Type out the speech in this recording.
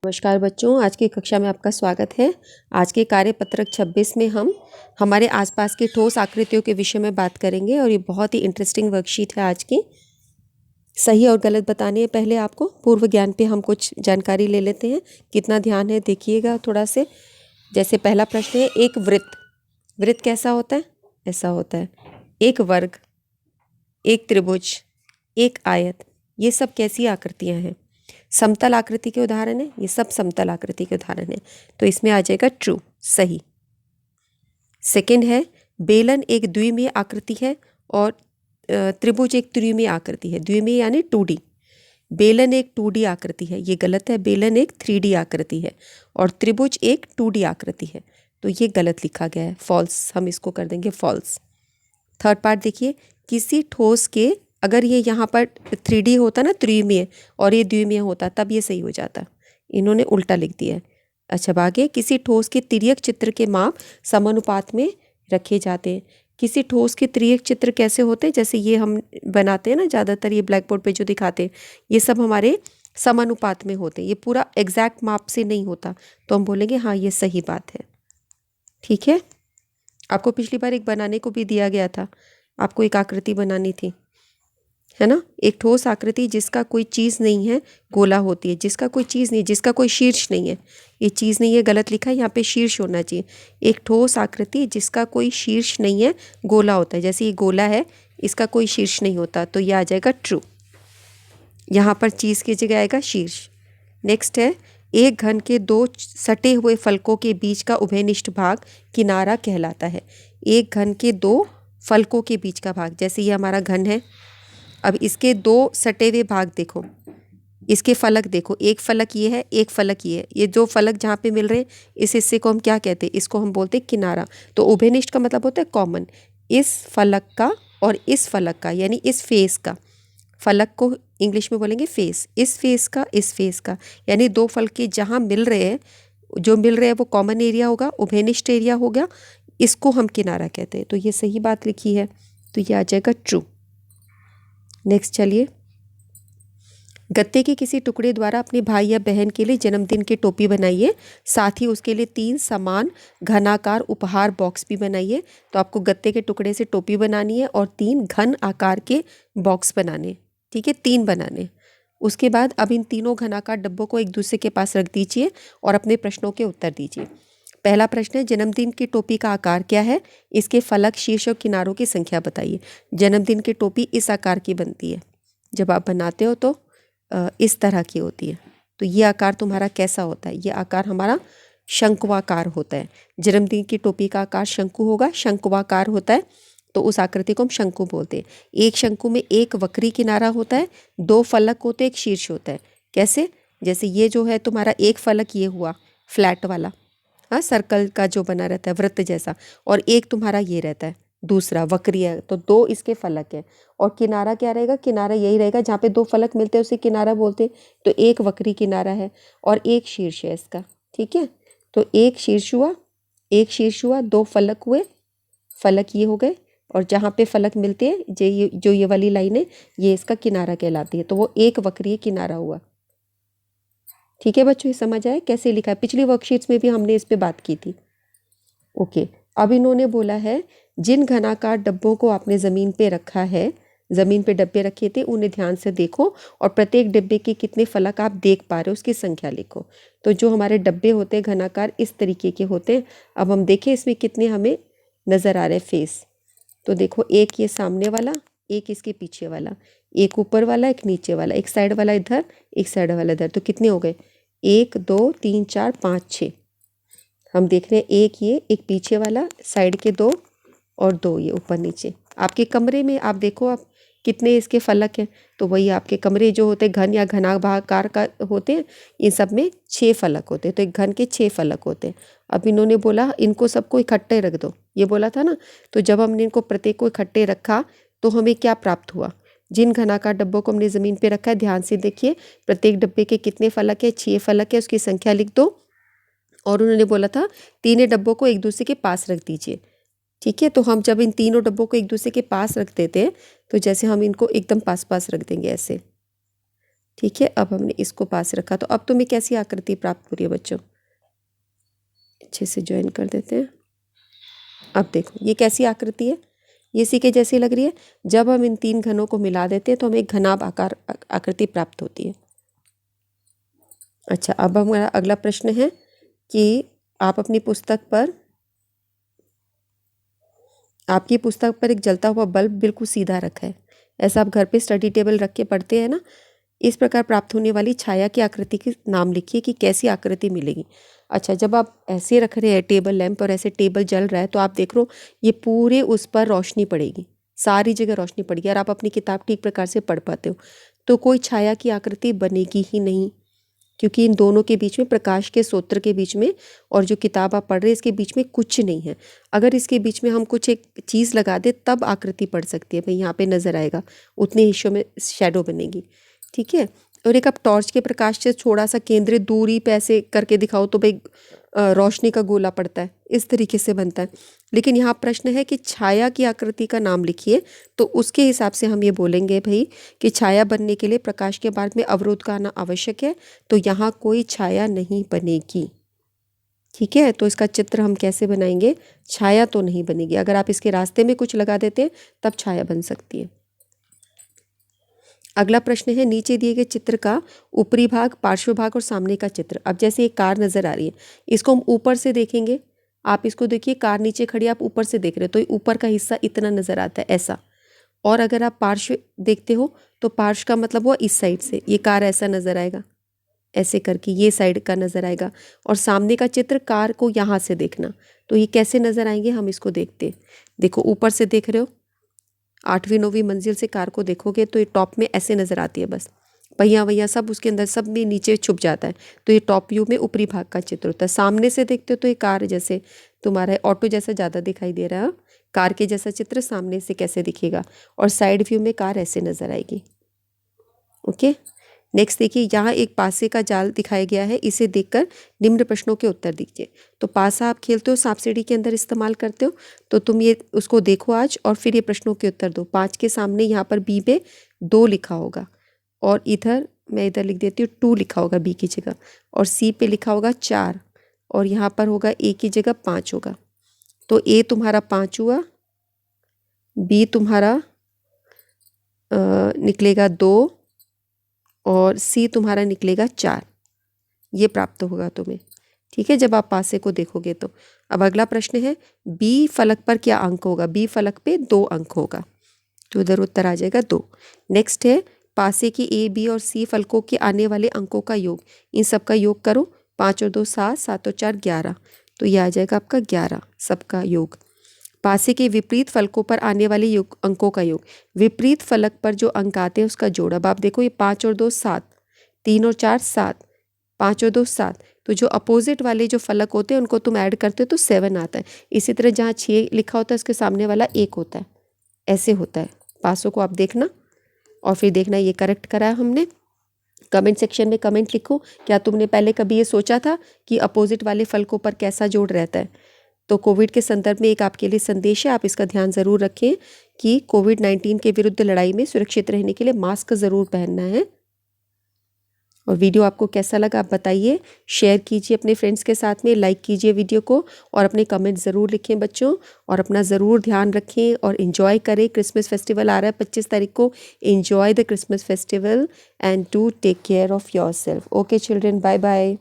नमस्कार बच्चों, आज की कक्षा में आपका स्वागत है। आज के कार्यपत्रक 26 में हम हमारे आसपास की ठोस आकृतियों के विषय में बात करेंगे और ये बहुत ही इंटरेस्टिंग वर्कशीट है आज की। सही और गलत बताने है पहले आपको पूर्व ज्ञान पे हम कुछ जानकारी ले लेते हैं। कितना ध्यान है देखिएगा थोड़ा से। जैसे पहला प्रश्न है, एक वृत्त। वृत्त कैसा होता है? ऐसा होता है। एक वर्ग, एक त्रिभुज, एक आयत, ये सब कैसी आकृतियाँ हैं? समतल आकृति के उदाहरण है। ये सब समतल आकृति के उदाहरण है, तो इसमें आ जाएगा ट्रू, सही। सेकंड है, बेलन एक द्विमीय आकृति है और त्रिभुज एक त्रिमीय आकृति है। द्विमीय यानी 2D। बेलन एक 2D आकृति है, ये गलत है। बेलन एक 3D आकृति है और त्रिभुज एक 2D आकृति है, तो ये गलत लिखा गया है, फॉल्स। हम इसको कर देंगे फॉल्स। थर्ड पार्ट देखिए, किसी ठोस के अगर ये यहाँ पर 3D होता ना, त्रिमीय, और ये द्विमीय होता, तब ये सही हो जाता। इन्होंने उल्टा लिख दिया है। अच्छा, आगे, किसी ठोस के तिर्यक चित्र के माप समानुपात में रखे जाते हैं। किसी ठोस के तिर्यक चित्र कैसे होते हैं? जैसे ये हम बनाते हैं ना, ज़्यादातर ये ब्लैक बोर्ड पे जो दिखाते हैं, ये सब हमारे समानुपात में होते हैं। ये पूरा एग्जैक्ट माप से नहीं होता, तो हम बोलेंगे हाँ ये सही बात है। ठीक है, आपको पिछली बार एक बनाने को भी दिया गया था, आपको एक आकृति बनानी थी, है ना। एक ठोस आकृति जिसका कोई चीज़ नहीं है, गोला होती है। जिसका कोई चीज़ नहीं, जिसका कोई शीर्ष नहीं है, ये चीज़ नहीं है, गलत लिखा है, यहाँ पे शीर्ष होना चाहिए। एक ठोस आकृति जिसका कोई शीर्ष नहीं है, गोला होता है। जैसे ये गोला है, इसका कोई शीर्ष नहीं होता, तो ये आ जाएगा ट्रू। यहाँ पर चीज़ की जगह आएगा शीर्ष। नेक्स्ट है, एक घन के दो सटे हुए फलकों के बीच का उभयनिष्ठ भाग किनारा कहलाता है। एक घन के दो फलकों के बीच का भाग, जैसे ये हमारा घन है, अब इसके दो सटे हुए भाग देखो, इसके फलक देखो, एक फलक ये है, एक फलक ये है। ये जो फलक जहाँ पे मिल रहे हैं, इस हिस्से को हम क्या कहते हैं? इसको हम बोलते हैं किनारा। तो उभयनिष्ठ का मतलब होता है कॉमन। इस फलक का और इस फलक का, यानी इस फेस का, फलक को इंग्लिश में बोलेंगे फेस, इस फेस का, इस फेस का, यानी दो फलक के जहाँ मिल रहे हैं, जो मिल रहे हैं वो कॉमन एरिया होगा, उभयनिष्ठ एरिया हो गया, इसको हम किनारा कहते हैं। तो ये सही बात लिखी है, तो ये आ जाएगा ट्रू। नेक्स्ट चलिए, गत्ते के किसी टुकड़े द्वारा अपने भाई या बहन के लिए जन्मदिन की टोपी बनाइए, साथ ही उसके लिए 3 समान घनाकार उपहार बॉक्स भी बनाइए। तो आपको गत्ते के टुकड़े से टोपी बनानी है और 3 घन आकार के बॉक्स बनाने, ठीक है, 3 बनाने। उसके बाद अब इन तीनों घनाकार डब्बों को एक दूसरे के पास रख दीजिए और अपने प्रश्नों के उत्तर दीजिए। पहला प्रश्न है, जन्मदिन की टोपी का आकार क्या है? इसके फलक, शीर्ष और किनारों की संख्या बताइए। जन्मदिन की टोपी इस आकार की बनती है। जब आप बनाते हो तो इस तरह की होती है। तो ये आकार तुम्हारा कैसा होता है? ये आकार हमारा शंक्वाकार होता है। जन्मदिन की टोपी का आकार शंकु होगा, शंक्वाकार होता है, तो उस आकृति को हम शंकु बोलते हैं। एक शंकु में एक वक्री किनारा होता है, 2 फलक होते हैं, एक शीर्ष होता है। कैसे? जैसे ये जो है तुम्हारा एक फलक ये हुआ फ्लैट वाला, हाँ, सर्कल का जो बना रहता है वृत्त जैसा, और एक तुम्हारा ये रहता है दूसरा वक्री है, तो 2 इसके फलक है। और किनारा क्या रहेगा? किनारा यही रहेगा जहाँ पे 2 फलक मिलते हैं उसे किनारा बोलते हैं। तो एक वक्री किनारा है और एक शीर्ष है इसका, ठीक है। तो एक शीर्ष हुआ, एक शीर्ष हुआ, 2 फलक हुए, फलक ये हो गए, और जहाँ पे फलक मिलते हैं जो ये वाली लाइन है, ये इसका किनारा कहलाती है। तो वो एक वक्रीय किनारा हुआ। ठीक है बच्चों, ये समझ आए कैसे लिखा है? पिछली वर्कशीट्स में भी हमने इस पे बात की थी। ओके, अब इन्होंने बोला है, जिन घनाकार डब्बों को आपने ज़मीन पे रखा है, ज़मीन पे डब्बे रखे थे, उन्हें ध्यान से देखो और प्रत्येक डब्बे के कितने फलक आप देख पा रहे हो उसकी संख्या लिखो। तो जो हमारे डब्बे होते हैं घनाकार, इस तरीके के होते हैं। अब हम देखें इसमें कितने हमें नज़र आ रहे हैं फेस। तो देखो, एक ये सामने वाला, एक इसके पीछे वाला, एक ऊपर वाला, एक नीचे वाला, एक साइड वाला इधर, एक साइड वाला इधर। तो कितने हो गए? 1 2 3 4 5 6। हम देख रहे हैं एक ये, एक पीछे वाला, साइड के 2 और 2 ये ऊपर नीचे। आपके कमरे में आप देखो आप कितने इसके फलक हैं। तो वही आपके कमरे जो होते हैं घन या घनाभाकार का होते हैं, इन सब में 6 फलक होते हैं। तो एक घन के 6 फलक होते हैं। अब इन्होंने बोला इनको सबको इकट्ठे रख दो, ये बोला था ना। तो जब हमने इनको प्रत्येक को इकट्ठे रखा तो हमें क्या प्राप्त हुआ? जिन घनाकार डब्बों को हमने ज़मीन पे रखा है, ध्यान से देखिए, प्रत्येक डब्बे के कितने फलक है? 6 फलक है, उसकी संख्या लिख दो। और उन्होंने बोला था तीनों डब्बों को एक दूसरे के पास रख दीजिए, ठीक है। तो हम जब इन तीनों डब्बों को एक दूसरे के पास रख देते हैं, तो जैसे हम इनको एकदम पास पास रख देंगे ऐसे, ठीक है, अब हमने इसको पास रखा, तो अब तुम्हें कैसी आकृति प्राप्त हो रही है बच्चों? अच्छे से ज्वाइन कर देते हैं। अब देखो ये कैसी आकृति है, ये इसी के जैसी लग रही है। जब हम इन तीन घनों को मिला देते हैं तो हमें एक घनाभ आकार आकृति प्राप्त होती है। अच्छा, अब हमारा अगला प्रश्न है कि आप अपनी पुस्तक पर, आपकी पुस्तक पर एक जलता हुआ बल्ब बिल्कुल सीधा रखा है, ऐसा आप घर पे स्टडी टेबल रख के पढ़ते हैं ना। इस प्रकार प्राप्त होने वाली छाया की आकृति के नाम लिखिए कि कैसी आकृति मिलेगी। अच्छा, जब आप ऐसे रख रहे हैं टेबल लैंप और ऐसे टेबल जल रहा है तो आप देख रहे हो ये पूरे उस पर रोशनी पड़ेगी, सारी जगह रोशनी पड़ेगी और आप अपनी किताब ठीक प्रकार से पढ़ पाते हो, तो कोई छाया की आकृति बनेगी ही नहीं, क्योंकि इन दोनों के बीच में, प्रकाश के स्रोत के बीच में और जो किताब आप पढ़ रहे हैं इसके बीच में कुछ नहीं है। अगर इसके बीच में हम कुछ एक चीज़ लगा दे तब आकृति पड़ सकती है, भाई यहाँ पे नज़र आएगा, उतने हिस्सों में शैडो बनेगी। ठीक है, और एक आप टॉर्च के प्रकाश से थोड़ा सा केंद्रित दूरी पे ऐसे करके दिखाओ तो भाई रोशनी का गोला पड़ता है, इस तरीके से बनता है। लेकिन यहाँ प्रश्न है कि छाया की आकृति का नाम लिखिए, तो उसके हिसाब से हम ये बोलेंगे भाई कि छाया बनने के लिए प्रकाश के मार्ग में अवरोध का आना आवश्यक है, तो यहाँ कोई छाया नहीं बनेगी। ठीक है, तो इसका चित्र हम कैसे बनाएंगे? छाया तो नहीं बनेगी, अगर आप इसके रास्ते में कुछ लगा देते हैं तब छाया बन सकती है। अगला प्रश्न है, नीचे दिए गए चित्र का ऊपरी भाग, पार्श्व भाग और सामने का चित्र। अब जैसे एक कार नज़र आ रही है, इसको हम ऊपर से देखेंगे, आप इसको देखिए, कार नीचे खड़ी, आप ऊपर से देख रहे हो तो ऊपर का हिस्सा इतना नज़र आता है ऐसा। और अगर आप पार्श्व देखते हो तो पार्श्व का मतलब हुआ इस साइड से, ये कार ऐसा नज़र आएगा, ऐसे करके ये साइड का नज़र आएगा। और सामने का चित्र, कार को यहाँ से देखना, तो ये कैसे नज़र आएंगे हम इसको देखते हैं। देखो ऊपर से देख रहे हो, 8वीं 9वीं मंजिल से कार को देखोगे तो ये टॉप में ऐसे नज़र आती है, बस पहिया वैया सब उसके अंदर सब में नीचे छुप जाता है, तो ये टॉप व्यू में ऊपरी भाग का चित्र होता है। सामने से देखते हो तो ये कार जैसे तुम्हारा ऑटो जैसा ज़्यादा दिखाई दे रहा है, कार के जैसा चित्र सामने से कैसे दिखेगा, और साइड व्यू में कार ऐसे नज़र आएगी। ओके, नेक्स्ट देखिए, यहाँ एक पासे का जाल दिखाया गया है, इसे देखकर निम्न प्रश्नों के उत्तर दीजिए। तो पासा आप खेलते हो, सांप सीढ़ी के अंदर इस्तेमाल करते हो, तो तुम ये उसको देखो आज और फिर ये प्रश्नों के उत्तर दो। 5 के सामने यहाँ पर बी पे 2 लिखा होगा, और इधर मैं इधर लिख देती हूँ 2 लिखा होगा बी की जगह, और सी पे लिखा होगा 4, और यहाँ पर होगा ए की जगह 5 होगा। तो ए तुम्हारा 5 हुआ, बी तुम्हारा निकलेगा 2, और सी तुम्हारा निकलेगा 4। ये प्राप्त होगा तुम्हें। ठीक है, जब आप पासे को देखोगे तो। अब अगला प्रश्न है, बी फलक पर क्या अंक होगा? बी फलक पे 2 अंक होगा, तो इधर उत्तर आ जाएगा 2। नेक्स्ट है, पासे की ए बी और सी फलकों के आने वाले अंकों का योग, इन सब का योग करो, 5 और 2 7, 7 और 4 11, तो ये आ जाएगा आपका 11 सबका योग। पासे के विपरीत फलकों पर आने वाले योग अंकों का योग, विपरीत फलक पर जो अंक आते हैं उसका जोड़। अब आप देखो ये 5 और 2 7, 3 और 4 7, 5 और 2 7, तो जो अपोजिट वाले जो फलक होते हैं उनको तुम ऐड करते हो तो 7 आता है। इसी तरह जहाँ 6 लिखा होता है उसके सामने वाला 1 होता है, ऐसे होता है। पासों को आप देखना और फिर देखना ये करेक्ट करा है हमने। कमेंट सेक्शन में कमेंट लिखो, क्या तुमने पहले कभी ये सोचा था कि अपोजिट वाले फलकों पर कैसा जोड़ रहता है? तो कोविड के संदर्भ में एक आपके लिए संदेश है, आप इसका ध्यान ज़रूर रखें कि कोविड-19 के विरुद्ध लड़ाई में सुरक्षित रहने के लिए मास्क ज़रूर पहनना है। और वीडियो आपको कैसा लगा आप बताइए, शेयर कीजिए अपने फ्रेंड्स के साथ में, लाइक कीजिए वीडियो को, और अपने कमेंट ज़रूर लिखें बच्चों, और अपना ज़रूर ध्यान रखें और इन्जॉय करें। क्रिसमस फेस्टिवल आ रहा है 25 तारीख को, enjoy the Christmas festival and do take care of yourself. Okay children, bye bye.